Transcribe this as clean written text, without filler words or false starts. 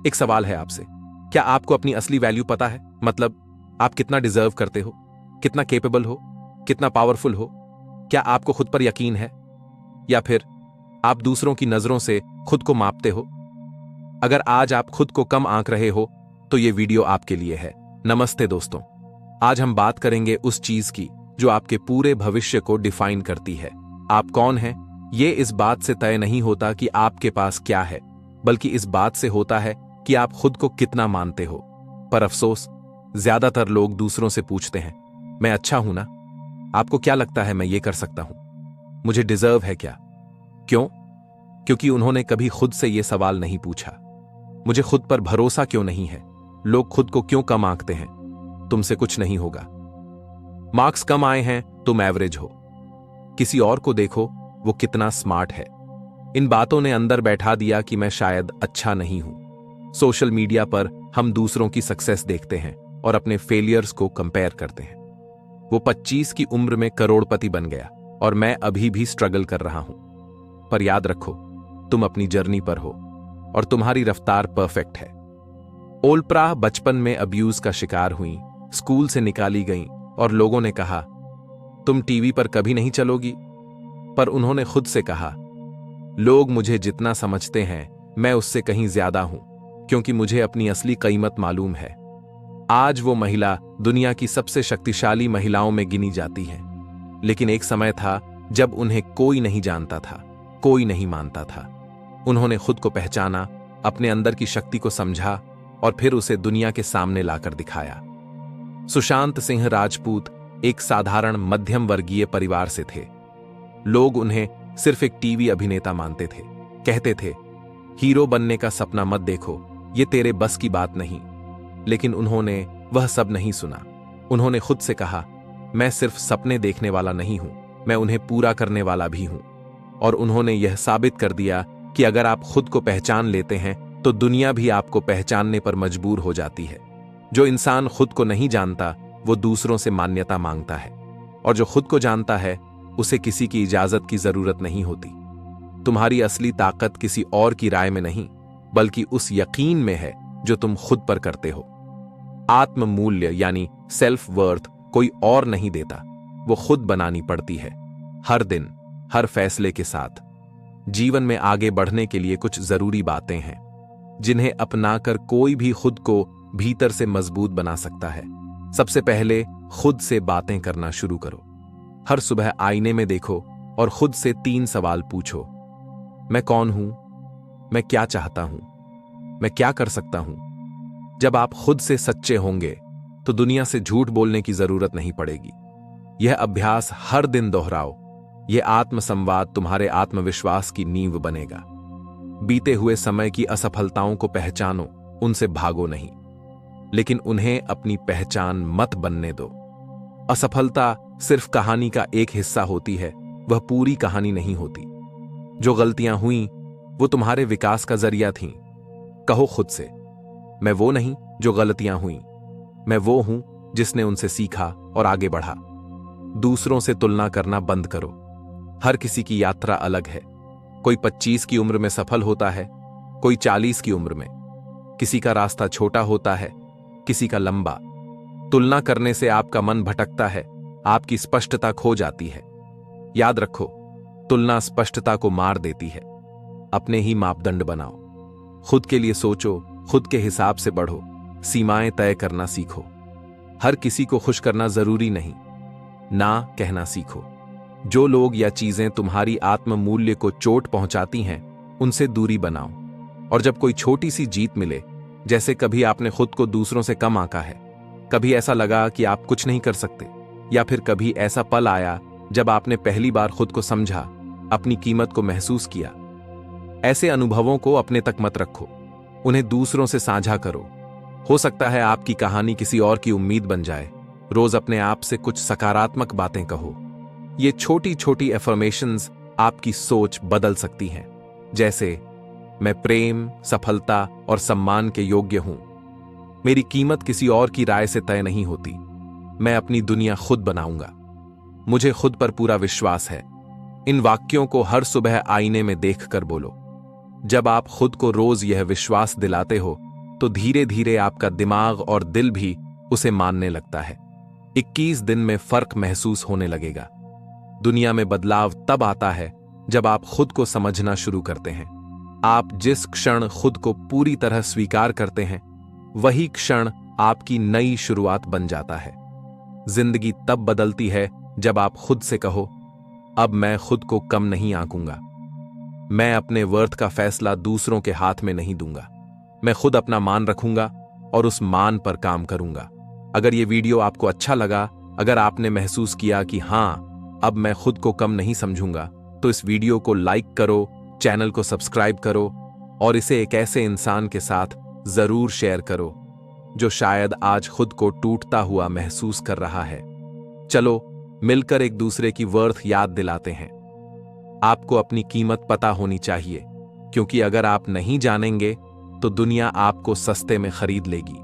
एक सवाल है आपसे, क्या आपको अपनी असली वैल्यू पता है? मतलब आप कितना डिजर्व करते हो, कितना केपेबल हो, कितना पावरफुल हो? क्या आपको खुद पर यकीन है, या फिर आप दूसरों की नजरों से खुद को मापते हो? अगर आज आप खुद को कम आंक रहे हो तो यह वीडियो आपके लिए है। नमस्ते दोस्तों, आज हम बात करेंगे उस चीज की जो आपके पूरे भविष्य को डिफाइन करती है। आप कौन हैं, यह इस बात से तय नहीं होता कि आपके पास क्या है, बल्कि इस बात से होता है कि आप खुद को कितना मानते हो। पर अफसोस, ज्यादातर लोग दूसरों से पूछते हैं, मैं अच्छा हूं ना? आपको क्या लगता है मैं ये कर सकता हूं? मुझे डिजर्व है क्या? क्यों? क्योंकि उन्होंने कभी खुद से यह सवाल नहीं पूछा, मुझे खुद पर भरोसा क्यों नहीं है? लोग खुद को क्यों कम आंकते हैं? तुमसे कुछ नहीं होगा, मार्क्स कम आए हैं, तुम एवरेज हो, किसी और को देखो वो कितना स्मार्ट है। इन बातों ने अंदर बैठा दिया कि मैं शायद अच्छा नहीं हूं। सोशल मीडिया पर हम दूसरों की सक्सेस देखते हैं और अपने फेलियर्स को कंपेयर करते हैं। वो 25 की उम्र में करोड़पति बन गया और मैं अभी भी स्ट्रगल कर रहा हूं। पर याद रखो, तुम अपनी जर्नी पर हो और तुम्हारी रफ्तार परफेक्ट है। ओलप्रा बचपन में अब्यूज का शिकार हुई, स्कूल से निकाली गईं और लोगों ने कहा तुम टीवी पर कभी नहीं चलोगी। पर उन्होंने खुद से कहा, लोग मुझे जितना समझते हैं मैं उससे कहीं ज्यादा हूं, क्योंकि मुझे अपनी असली कीमत मालूम है। आज वो महिला दुनिया की सबसे शक्तिशाली महिलाओं में गिनी जाती है, लेकिन एक समय था जब उन्हें कोई नहीं जानता था, कोई नहीं मानता था। उन्होंने खुद को पहचाना, अपने अंदर की शक्ति को समझा और फिर उसे दुनिया के सामने लाकर दिखाया। सुशांत सिंह राजपूत एक साधारण मध्यम वर्गीय परिवार से थे। लोग उन्हें सिर्फ एक टीवी अभिनेता मानते थे। कहते थे, हीरो बनने का सपना मत देखो, ये तेरे बस की बात नहीं। लेकिन उन्होंने वह सब नहीं सुना। उन्होंने खुद से कहा, मैं सिर्फ सपने देखने वाला नहीं हूं, मैं उन्हें पूरा करने वाला भी हूं। और उन्होंने यह साबित कर दिया कि अगर आप खुद को पहचान लेते हैं तो दुनिया भी आपको पहचानने पर मजबूर हो जाती है। जो इंसान खुद को नहीं जानता वो दूसरों से मान्यता मांगता है, और जो खुद को जानता है उसे किसी की इजाजत की जरूरत नहीं होती। तुम्हारी असली ताकत किसी और की राय में नहीं, बल्कि उस यकीन में है जो तुम खुद पर करते हो। आत्म मूल्य यानी सेल्फ वर्थ कोई और नहीं देता, वो खुद बनानी पड़ती है। हर दिन, हर फैसले के साथ। जीवन में आगे बढ़ने के लिए कुछ जरूरी बातें हैं जिन्हें अपनाकर कोई भी खुद को भीतर से मजबूत बना सकता है। सबसे पहले खुद से बातें करना शुरू करो। हर सुबह आईने में देखो और खुद से 3 सवाल पूछो। मैं कौन हूं? मैं क्या चाहता हूं? मैं क्या कर सकता हूं? जब आप खुद से सच्चे होंगे तो दुनिया से झूठ बोलने की जरूरत नहीं पड़ेगी। यह अभ्यास हर दिन दोहराओ। यह आत्मसंवाद तुम्हारे आत्मविश्वास की नींव बनेगा। बीते हुए समय की असफलताओं को पहचानो, उनसे भागो नहीं, लेकिन उन्हें अपनी पहचान मत बनने दो। असफलता सिर्फ कहानी का एक हिस्सा होती है, वह पूरी कहानी नहीं होती। जो गलतियां हुईं वो तुम्हारे विकास का जरिया थीं। कहो खुद से, मैं वो नहीं जो गलतियां हुईं, मैं वो हूं जिसने उनसे सीखा और आगे बढ़ा। दूसरों से तुलना करना बंद करो। हर किसी की यात्रा अलग है। कोई 25 की उम्र में सफल होता है, कोई 40 की उम्र में। किसी का रास्ता छोटा होता है, किसी का लंबा। तुलना करने से आपका मन भटकता है, आपकी स्पष्टता खो जाती है। याद रखो, तुलना स्पष्टता को मार देती है। अपने ही मापदंड बनाओ। खुद के लिए सोचो, खुद के हिसाब से बढ़ो, सीमाएं तय करना सीखो। हर किसी को खुश करना जरूरी नहीं, ना कहना सीखो। जो लोग या चीजें तुम्हारी आत्म मूल्य को चोट पहुंचाती हैं, उनसे दूरी बनाओ। और जब कोई छोटी सी जीत मिले, जैसे कभी आपने खुद को दूसरों से कम आंका है, कभी ऐसा लगा कि आप कुछ नहीं कर सकते, या फिर कभी ऐसा पल आया जब आपने पहली बार खुद को समझा, अपनी कीमत को महसूस किया, ऐसे अनुभवों को अपने तक मत रखो, उन्हें दूसरों से साझा करो। हो सकता है आपकी कहानी किसी और की उम्मीद बन जाए। रोज अपने आप से कुछ सकारात्मक बातें कहो। ये छोटी छोटी एफर्मेशंस आपकी सोच बदल सकती हैं, जैसे मैं प्रेम, सफलता और सम्मान के योग्य हूं। मेरी कीमत किसी और की राय से तय नहीं होती। मैं अपनी दुनिया खुद बनाऊंगा। मुझे खुद पर पूरा विश्वास है। इन वाक्यों को हर सुबह आईने में देखकर बोलो। जब आप खुद को रोज यह विश्वास दिलाते हो, तो धीरे धीरे आपका दिमाग और दिल भी उसे मानने लगता है। 21 दिन में फर्क महसूस होने लगेगा। दुनिया में बदलाव तब आता है जब आप खुद को समझना शुरू करते हैं। आप जिस क्षण खुद को पूरी तरह स्वीकार करते हैं, वही क्षण आपकी नई शुरुआत बन जाता है। जिंदगी तब बदलती है जब आप खुद से कहो, अब मैं खुद को कम नहीं आंकूंगा। मैं अपने वर्थ का फैसला दूसरों के हाथ में नहीं दूंगा। मैं खुद अपना मान रखूंगा और उस मान पर काम करूंगा। अगर ये वीडियो आपको अच्छा लगा, अगर आपने महसूस किया कि हाँ, अब मैं खुद को कम नहीं समझूंगा, तो इस वीडियो को लाइक करो, चैनल को सब्सक्राइब करो और इसे एक ऐसे इंसान के साथ जरूर शेयर करो जो शायद आज खुद को टूटता हुआ महसूस कर रहा है। चलो मिलकर एक दूसरे की वर्थ याद दिलाते हैं। आपको अपनी कीमत पता होनी चाहिए, क्योंकि अगर आप नहीं जानेंगे तो दुनिया आपको सस्ते में खरीद लेगी।